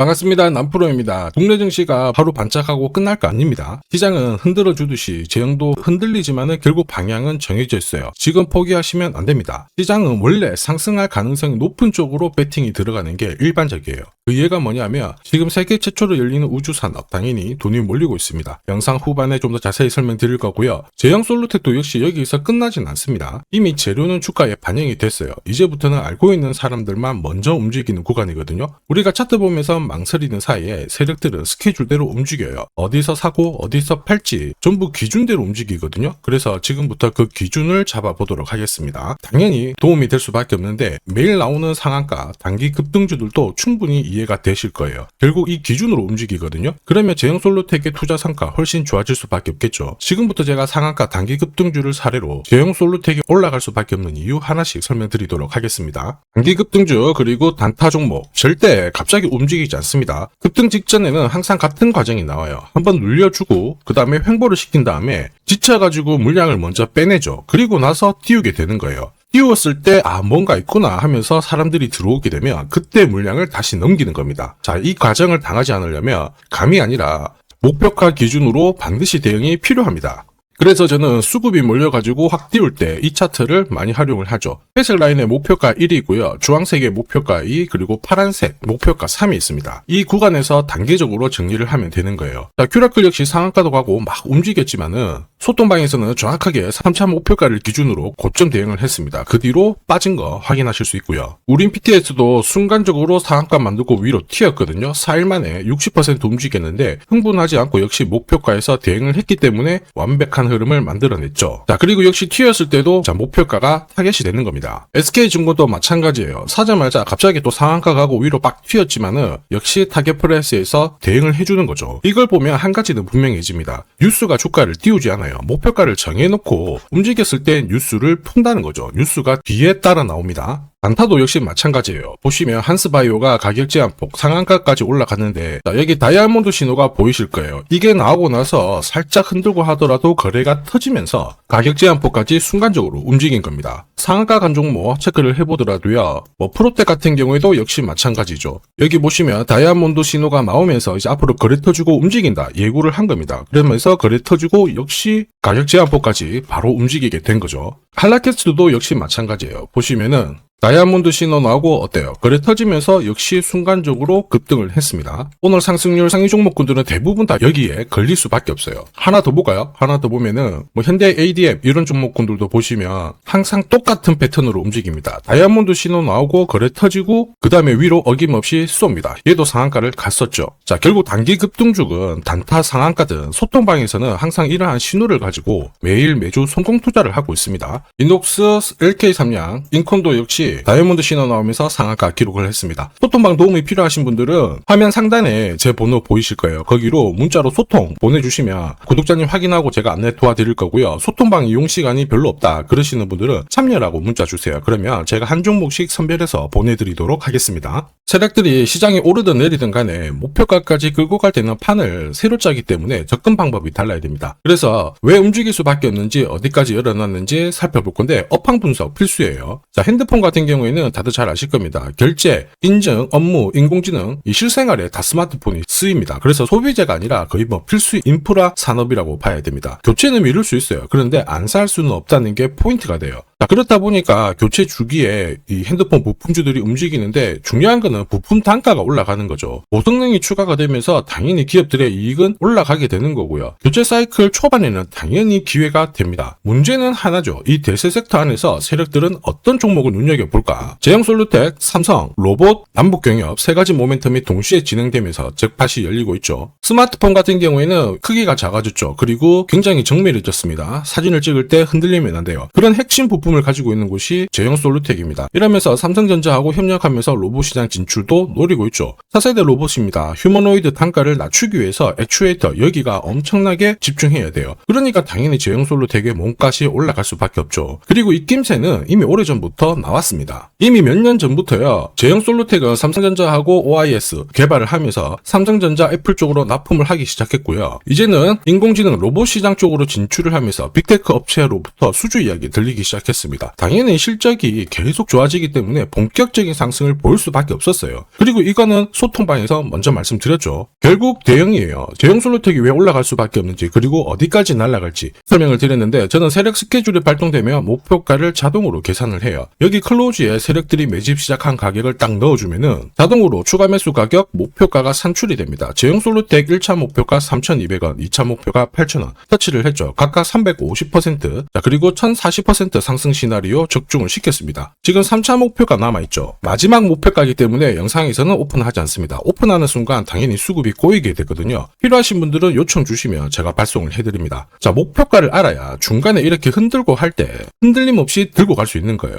반갑습니다. 남프로입니다. 국내 증시가 바로 반짝하고 끝날 거 아닙니다. 시장은 흔들어 주듯이 제형도 흔들리지만 결국 방향은 정해져 있어요. 지금 포기하시면 안 됩니다. 시장은 원래 상승할 가능성이 높은 쪽으로 배팅이 들어가는 게 일반적이에요. 그 이해가 뭐냐면 지금 세계 최초로 열리는 우주산업 당연히 돈이 몰리고 있습니다. 영상 후반에 좀 더 자세히 설명드릴 거고요. 제형 솔루텍도 역시 여기서 끝나진 않습니다. 이미 재료는 주가에 반영이 됐어요. 이제부터는 알고 있는 사람들만 먼저 움직이는 구간이거든요. 우리가 차트 보면서 망설이는 사이에 세력들은 스케줄대로 움직여요. 어디서 사고 어디서 팔지 전부 기준대로 움직이거든요. 그래서 지금부터 그 기준을 잡아보도록 하겠습니다. 당연히 도움이 될 수밖에 없는데 매일 나오는 상한가 단기 급등주들도 충분히 이해가 되실 거예요. 결국 이 기준으로 움직이거든요. 그러면 제형 솔루텍의 투자 성과 훨씬 좋아질 수밖에 없겠죠. 지금부터 제가 상한가 단기 급등주를 사례로 제형 솔루텍이 올라갈 수밖에 없는 이유 하나씩 설명드리도록 하겠습니다. 단기 급등주 그리고 단타 종목 절대 갑자기 움직이지 않습니다. 급등 직전에는 항상 같은 과정이 나와요. 한번 눌려주고 그 다음에 횡보를 시킨 다음에 지쳐가지고 물량을 먼저 빼내죠. 그리고 나서 띄우게 되는 거예요. 띄웠을 때 뭔가 있구나 하면서 사람들이 들어오게 되면 그때 물량을 다시 넘기는 겁니다. 자, 이 과정을 당하지 않으려면 감이 아니라 목표가 기준으로 반드시 대응이 필요합니다. 그래서 저는 수급이 몰려가지고 확 띄울 때 이 차트를 많이 활용을 하죠. 회색 라인의 목표가 1이고요. 주황색의 목표가 2 그리고 파란색 목표가 3이 있습니다. 이 구간에서 단계적으로 정리를 하면 되는 거예요. 자, 큐라클 역시 상한가도 가고 막 움직였지만은 소통방에서는 정확하게 3차 목표가를 기준으로 고점 대응을 했습니다. 그 뒤로 빠진 거 확인하실 수 있고요. 우린 PTS도 순간적으로 상한가 만들고 위로 튀었거든요. 4일 만에 60% 움직였는데 흥분하지 않고 역시 목표가에서 대응을 했기 때문에 완벽한 흐름을 만들어냈죠. 자, 그리고 역시 튀었을 때도 목표가가 타겟이 되는 겁니다. SK증권도 마찬가지예요. 사자마자 갑자기 또 상한가 가고 위로 빡 튀었지만은 역시 타겟 프라이스에서 대응을 해주는 거죠. 이걸 보면 한 가지는 분명해집니다. 뉴스가 주가를 띄우지 않아요. 목표가를 정해놓고 움직였을 때 뉴스를 푼다는 거죠. 뉴스가 뒤에 따라 나옵니다. 단타도 역시 마찬가지예요. 보시면 한스바이오가 가격 제한폭 상한가까지 올라갔는데 여기 다이아몬드 신호가 보이실 거예요. 이게 나오고 나서 살짝 흔들고 하더라도 거래가 터지면서 가격 제한폭까지 순간적으로 움직인 겁니다. 상한가 간 종목 체크를 해보더라도요. 프로텍 같은 경우에도 역시 마찬가지죠. 여기 보시면 다이아몬드 신호가 나오면서 이제 앞으로 거래 터지고 움직인다 예고를 한 겁니다. 그러면서 거래 터지고 역시 가격 제한폭까지 바로 움직이게 된 거죠. 한라캐스트도 역시 마찬가지예요. 보시면은 다이아몬드 신호 나오고 어때요? 거래 터지면서 역시 순간적으로 급등을 했습니다. 오늘 상승률 상위 종목군들은 대부분 다 여기에 걸릴 수밖에 없어요. 하나 더 볼까요? 하나 더 보면은 현대 ADM 이런 종목군들도 보시면 항상 똑같은 패턴으로 움직입니다. 다이아몬드 신호 나오고 거래 터지고 그 다음에 위로 어김없이 쏩니다. 얘도 상한가를 갔었죠. 자, 결국 단기 급등주은 단타 상한가든 소통방에서는 항상 이러한 신호를 가지고 매일 매주 성공 투자를 하고 있습니다. 인녹스, LK3양, 인콘도 역시 다이아몬드 신호 나오면서 상한가 기록을 했습니다. 소통방 도움이 필요하신 분들은 화면 상단에 제 번호 보이실 거예요. 거기로 문자로 소통 보내주시면 구독자님 확인하고 제가 안내 도와드릴 거고요. 소통방 이용 시간이 별로 없다 그러시는 분들은 참여라고 문자 주세요. 그러면 제가 한 종목씩 선별해서 보내드리도록 하겠습니다. 세력들이 시장이 오르든 내리든 간에 목표가까지 끌고 갈 때는 판을 새로 짜기 때문에 접근 방법이 달라야 됩니다. 그래서 왜 움직일 수밖에 없는지 어디까지 열어놨는지 살펴볼 건데 업황 분석 필수예요. 자, 핸드폰 같은 경우에는 다들 잘 아실 겁니다. 결제, 인증, 업무, 인공지능 이 실생활에 다 스마트폰이 쓰입니다. 그래서 소비재가 아니라 거의 필수 인프라 산업이라고 봐야 됩니다. 교체는 미룰 수 있어요. 그런데 안 살 수는 없다는 게 포인트가 돼요. 자, 그렇다 보니까 교체 주기에 이 핸드폰 부품주들이 움직이는데 중요한 거는 부품 단가가 올라가는 거죠. 고성능이 추가가 되면서 당연히 기업들의 이익은 올라가게 되는 거고요. 교체 사이클 초반에는 당연히 기회가 됩니다. 문제는 하나죠. 이 대세 섹터 안에서 세력들은 어떤 종목을 눈여겨볼까? 제형솔루텍, 삼성, 로봇, 남북경협 세 가지 모멘텀이 동시에 진행되면서 잭팟이 열리고 있죠. 스마트폰 같은 경우에는 크기가 작아졌죠. 그리고 굉장히 정밀해졌습니다. 사진을 찍을 때 흔들리면 안 돼요. 그런 핵심 부품을 가지고 있는 곳이 제형솔루텍입니다. 이러면서 삼성전자하고 협력하면서 로봇 시장 진출도 노리고 있죠. 4세대 로봇입니다. 휴머노이드 단가를 낮추기 위해서 액추에이터 여기가 엄청나게 집중해야 돼요. 그러니까 당연히 제형솔루텍의 몸값이 올라갈 수밖에 없죠. 그리고 이 낌새는 이미 오래전부터 나왔습니다. 이미 몇 년 전부터요. 제형솔루텍은 삼성전자하고 OIS 개발을 하면서 삼성전자 애플 쪽으로 납품을 하기 시작했고요. 이제는 인공지능 로봇 시장 쪽으로 진출을 하면서 빅테크 업체로부터 수주 이야기 들리기 시작했습니다. 있습니다. 당연히 실적이 계속 좋아지기 때문에 본격적인 상승을 보일 수밖에 없었어요. 그리고 이거는 소통방에서 먼저 말씀드렸죠. 결국 대형이에요. 대형 솔루텍이 왜 올라갈 수밖에 없는지, 그리고 어디까지 날아갈지 설명을 드렸는데, 저는 세력 스케줄이 발동되면 목표가를 자동으로 계산을 해요. 여기 클로즈에 세력들이 매집 시작한 가격을 딱 넣어주면은 자동으로 추가 매수 가격, 목표가가 산출이 됩니다. 제형 솔루텍 1차 목표가 3,200원, 2차 목표가 8,000원 터치를 했죠. 각각 350%, 자, 그리고 1,040% 상승 시나리오 적중을 시켰습니다. 지금 3차 목표가 남아있죠. 마지막 목표가이기 때문에 영상에서는 오픈하지 않습니다. 오픈하는 순간 당연히 수급이 꼬이게 되거든요. 필요하신 분들은 요청 주시면 제가 발송을 해드립니다. 자, 목표가를 알아야 중간에 이렇게 흔들고 할 때 흔들림 없이 들고 갈 수 있는 거예요.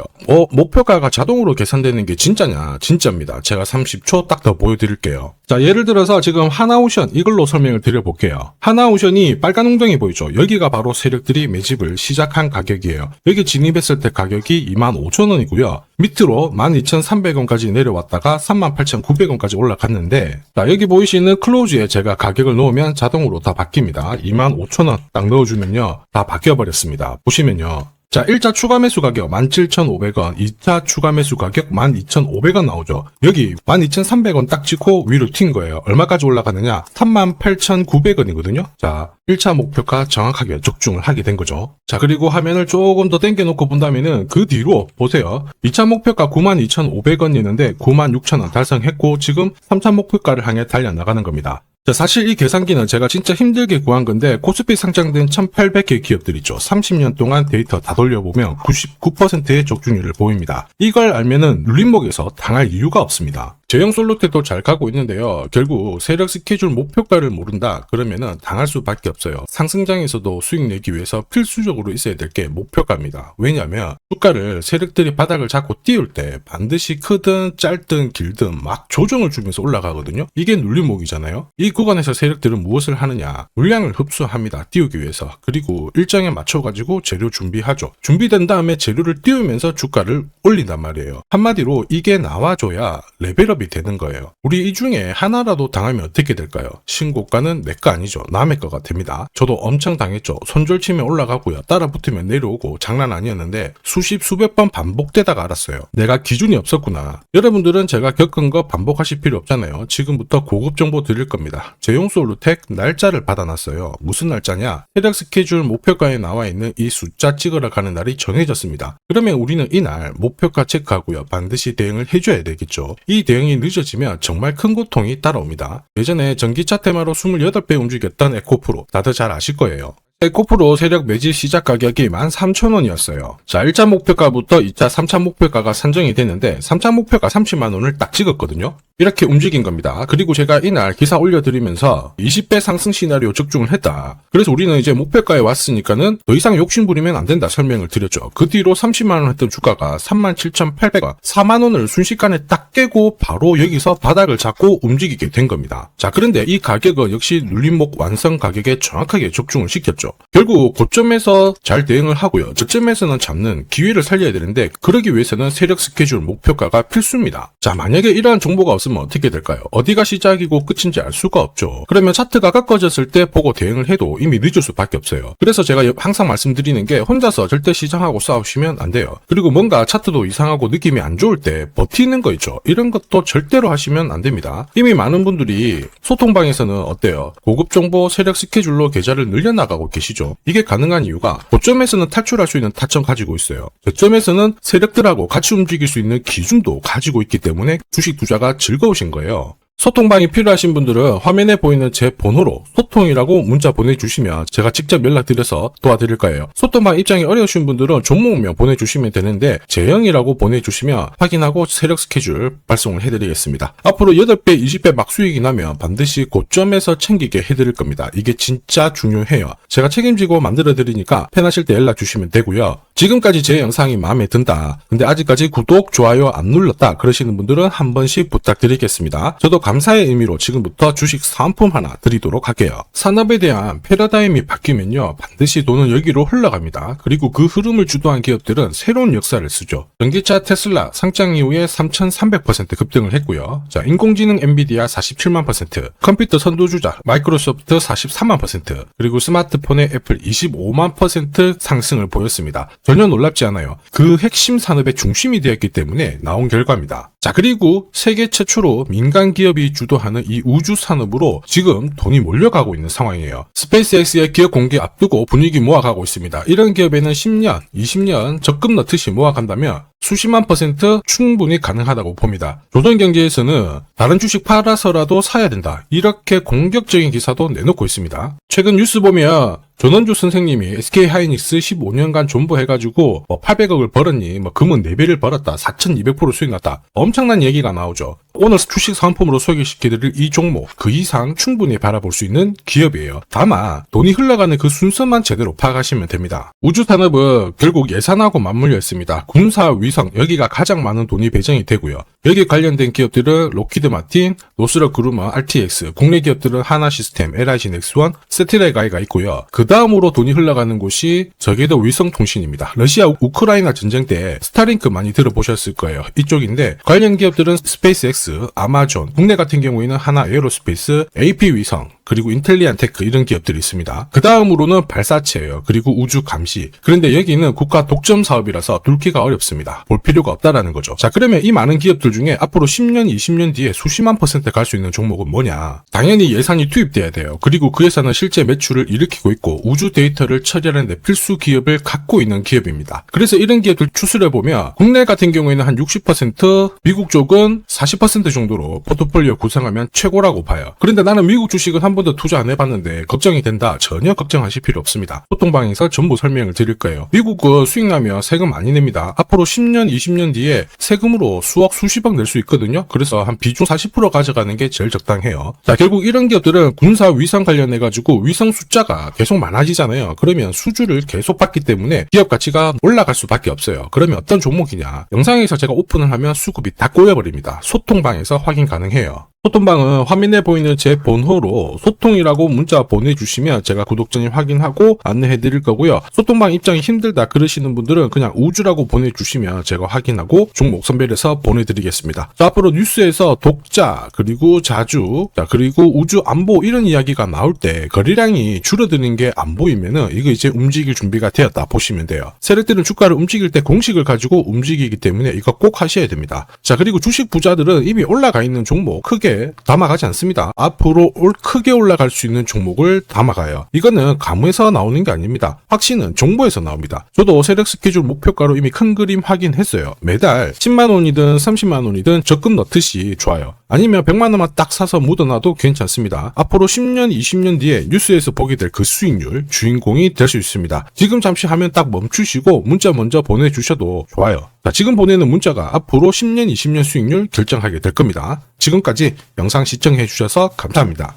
목표가가 자동으로 계산되는 게 진짜냐? 진짜입니다. 제가 30초 딱 더 보여드릴게요. 자, 예를 들어서 지금 하나오션 이걸로 설명을 드려볼게요. 하나오션이 빨간 웅덩이 보이죠? 여기가 바로 세력들이 매집을 시작한 가격이에요. 여기 진입했을 때 가격이 25,000원이고요. 밑으로 12,300원까지 내려왔다가 38,900원까지 올라갔는데, 자, 여기 보이시는 클로즈에 제가 가격을 넣으면 자동으로 다 바뀝니다. 25,000원 딱 넣어주면요, 다 바뀌어버렸습니다. 보시면요. 자, 1차 추가 매수 가격 17,500원, 2차 추가 매수 가격 12,500원 나오죠. 여기 12,300원 딱 찍고 위로 튄 거예요. 얼마까지 올라가느냐? 38,900원이거든요. 자, 1차 목표가 정확하게 적중을 하게 된 거죠. 자, 그리고 화면을 조금 더 당겨놓고 본다면은 그 뒤로 보세요. 2차 목표가 92,500원이었는데 96,000원 달성했고 지금 3차 목표가를 향해 달려나가는 겁니다. 자, 사실 이 계산기는 제가 진짜 힘들게 구한 건데 코스피 상장된 1800개 기업들 있죠. 30년 동안 데이터 다 돌려보면 99%의 적중률을 보입니다. 이걸 알면은 눌림목에서 당할 이유가 없습니다. 제형 솔루텍도 잘 가고 있는데요. 결국 세력 스케줄 목표가를 모른다 그러면은 당할 수밖에 없어요. 상승장에서도 수익 내기 위해서 필수적으로 있어야 될 게 목표가입니다. 왜냐하면 주가를 세력들이 바닥을 잡고 띄울 때 반드시 크든 짧든 길든 막 조정을 주면서 올라가거든요. 이게 눌림목이잖아요. 이 구간에서 세력들은 무엇을 하느냐? 물량을 흡수합니다. 띄우기 위해서. 그리고 일정에 맞춰가지고 재료 준비하죠. 준비된 다음에 재료를 띄우면서 주가를 올린단 말이에요. 한마디로 이게 나와줘야 레벨업이 되는 거예요. 우리 이 중에 하나라도 당하면 어떻게 될까요? 신고가는 내 거 아니죠. 남의 거가 됩니다. 저도 엄청 당했죠. 손절 치면 올라가고요. 따라 붙으면 내려오고 장난 아니었는데 수백 번 반복되다가 알았어요. 내가 기준이 없었구나. 여러분들은 제가 겪은 거 반복하실 필요 없잖아요. 지금부터 고급 정보 드릴 겁니다. 제형 솔루텍 날짜를 받아놨어요. 무슨 날짜냐? 세력 스케줄 목표가에 나와 있는 이 숫자 찍으러 가는 날이 정해졌습니다. 그러면 우리는 이날 목표가 체크하고요. 반드시 대응을 해줘야 되겠죠. 이 대응이 늦어지면 정말 큰 고통이 따라옵니다. 예전에 전기차 테마로 28배 움직였던 에코프로 다들 잘 아실 거예요. 에코프로 세력 매집 시작 가격이 13,000원이었어요. 자, 1차 목표가부터 2차, 3차 목표가가 산정이 됐는데 3차 목표가 30만원을 딱 찍었거든요. 이렇게 움직인 겁니다. 그리고 제가 이날 기사 올려드리면서 20배 상승 시나리오 적중을 했다. 그래서 우리는 이제 목표가에 왔으니까는 더 이상 욕심부리면 안 된다 설명을 드렸죠. 그 뒤로 30만원 했던 주가가 37,800원, 4만원을 순식간에 딱 깨고 바로 여기서 바닥을 잡고 움직이게 된 겁니다. 자, 그런데 이 가격은 역시 눌림목 완성 가격에 정확하게 적중을 시켰죠. 결국 고점에서 잘 대응을 하고요. 저점에서는 잡는 기회를 살려야 되는데 그러기 위해서는 세력 스케줄 목표가가 필수입니다. 자, 만약에 이러한 정보가 없으면 어떻게 될까요? 어디가 시작이고 끝인지 알 수가 없죠. 그러면 차트가 꺾어졌을 때 보고 대응을 해도 이미 늦을 수밖에 없어요. 그래서 제가 항상 말씀드리는 게 혼자서 절대 시장하고 싸우시면 안 돼요. 그리고 뭔가 차트도 이상하고 느낌이 안 좋을 때 버티는 거 있죠. 이런 것도 절대로 하시면 안 됩니다. 이미 많은 분들이 소통방에서는 어때요? 고급 정보 세력 스케줄로 계좌를 늘려나가고 계시죠. 이게 가능한 이유가 고점에서는 탈출할 수 있는 타점 가지고 있어요. 저점에서는 세력들하고 같이 움직일 수 있는 기준도 가지고 있기 때문에 주식 투자가 즐거우신 거예요. 소통방이 필요하신 분들은 화면에 보이는 제 번호로 소통이라고 문자 보내주시면 제가 직접 연락드려서 도와드릴 거예요. 소통방 입장이 어려우신 분들은 종목명 보내주시면 되는데 제형이라고 보내주시면 확인하고 세력 스케줄 발송을 해드리겠습니다. 앞으로 8배, 20배 막 수익이 나면 반드시 고점에서 챙기게 해드릴 겁니다. 이게 진짜 중요해요. 제가 책임지고 만들어드리니까 편하실 때 연락주시면 되고요. 지금까지 제 영상이 마음에 든다. 근데 아직까지 구독, 좋아요 안 눌렀다. 그러시는 분들은 한 번씩 부탁드리겠습니다. 저도 감사의 의미로 지금부터 주식 사은품 하나 드리도록 할게요. 산업에 대한 패러다임이 바뀌면요, 반드시 돈은 여기로 흘러갑니다. 그리고 그 흐름을 주도한 기업들은 새로운 역사를 쓰죠. 전기차 테슬라 상장 이후에 3,300% 급등을 했고요. 자, 인공지능 엔비디아 47만 %, 컴퓨터 선두주자 마이크로소프트 43만 %, 그리고 스마트폰의 애플 25만 % 상승을 보였습니다. 전혀 놀랍지 않아요. 그 핵심 산업의 중심이 되었기 때문에 나온 결과입니다. 자, 그리고 세계 최초로 민간 기업이 주도하는 이 우주 산업으로 지금 돈이 몰려가고 있는 상황이에요. 스페이스X의 기업 공개 앞두고 분위기 모아가고 있습니다. 이런 기업에는 10년, 20년 적금 넣듯이 모아간다면 수십만 % 충분히 가능하다고 봅니다. 조선경제에서는 다른 주식 팔아서라도 사야 된다, 이렇게 공격적인 기사도 내놓고 있습니다. 최근 뉴스 보면 전원주 선생님이 SK하이닉스 15년간 존버해가지고 800억을 벌었니, 금은 4배를 벌었다, 4200% 수익 났다, 엄청난 얘기가 나오죠. 오늘 주식 사은품으로 소개시켜드릴 이 종목, 그 이상 충분히 바라볼 수 있는 기업이에요. 다만 돈이 흘러가는 그 순서만 제대로 파악하시면 됩니다. 우주산업은 결국 예산하고 맞물려 있습니다. 군사 위성, 여기가 가장 많은 돈이 배정이 되고요. 여기 관련된 기업들은 로키드 마틴, 노스럽 그루머, RTX, 국내 기업들은 하나시스템, LIG 넥스원, 세티라이가이가 있고요. 그 다음으로 돈이 흘러가는 곳이 저궤도 위성통신입니다. 러시아 우크라이나 전쟁 때 스타링크 많이 들어보셨을 거예요. 이쪽인데 관련 기업들은 스페이스X, 아마존, 국내 같은 경우에는 하나 에어로스페이스, AP위성, 그리고 인텔리안테크, 이런 기업들이 있습니다. 그 다음으로는 발사체예요. 그리고 우주 감시. 그런데 여기는 국가 독점 사업이라서 뚫기가 어렵습니다. 볼 필요가 없다라는 거죠. 자, 그러면 이 많은 기업들 중에 앞으로 10년, 20년 뒤에 수십만 % 갈 수 있는 종목은 뭐냐? 당연히 예산이 투입돼야 돼요. 그리고 그 예산은 실제 매출을 일으키고 있고 우주 데이터를 처리하는 데 필수 기업을 갖고 있는 기업입니다. 그래서 이런 기업들 추스려보면 국내 같은 경우에는 한 60%, 미국 쪽은 40% 정도로 포트폴리오 구성하면 최고라고 봐요. 그런데 나는 미국 주식은 한 번도 투자 안 해봤는데 걱정이 된다. 전혀 걱정하실 필요 없습니다. 소통방에서 전부 설명을 드릴 거예요. 미국은 수익 나면 세금 많이 냅니다. 앞으로 10년, 20년 뒤에 세금으로 수억, 수십억 낼 수 있거든요. 그래서 한 비중 40% 가져가는 게 제일 적당해요. 자, 결국 이런 기업들은 군사 위성 관련해가지고 위성 숫자가 계속 많아지잖아요. 그러면 수주를 계속 받기 때문에 기업 가치가 올라갈 수밖에 없어요. 그러면 어떤 종목이냐? 영상에서 제가 오픈을 하면 수급이 다 꼬여버립니다. 소통방에서 확인 가능해요. 소통방은 화면에 보이는 제 번호로 소통이라고 문자 보내주시면 제가 구독자님 확인하고 안내해 드릴 거고요. 소통방 입장이 힘들다 그러시는 분들은 그냥 우주라고 보내주시면 제가 확인하고 종목 선별해서 보내드리겠습니다. 자, 앞으로 뉴스에서 독자, 그리고 자주, 자, 그리고 우주 안보, 이런 이야기가 나올 때 거래량이 줄어드는 게 안 보이면은 이거 이제 움직일 준비가 되었다 보시면 돼요. 세력들은 주가를 움직일 때 공식을 가지고 움직이기 때문에 이거 꼭 하셔야 됩니다. 자, 그리고 주식 부자들은 이미 올라가 있는 종목 크게 담아가지 않습니다. 앞으로 크게 올라갈 수 있는 종목을 담아가요. 이거는 감에서 나오는 게 아닙니다. 확신은 정보에서 나옵니다. 저도 세력 스케줄 목표가로 이미 큰 그림 확인했어요. 매달 10만 원이든 30만 원이든 적금 넣듯이 좋아요. 아니면 100만 원만 딱 사서 묻어놔도 괜찮습니다. 앞으로 10년, 20년 뒤에 뉴스에서 보게 될 그 수익률 주인공이 될 수 있습니다. 지금 잠시 화면 딱 멈추시고 문자 먼저 보내주셔도 좋아요. 자, 지금 보내는 문자가 앞으로 10년, 20년 수익률 결정하게 될 겁니다. 지금까지 영상 시청해 주셔서 감사합니다.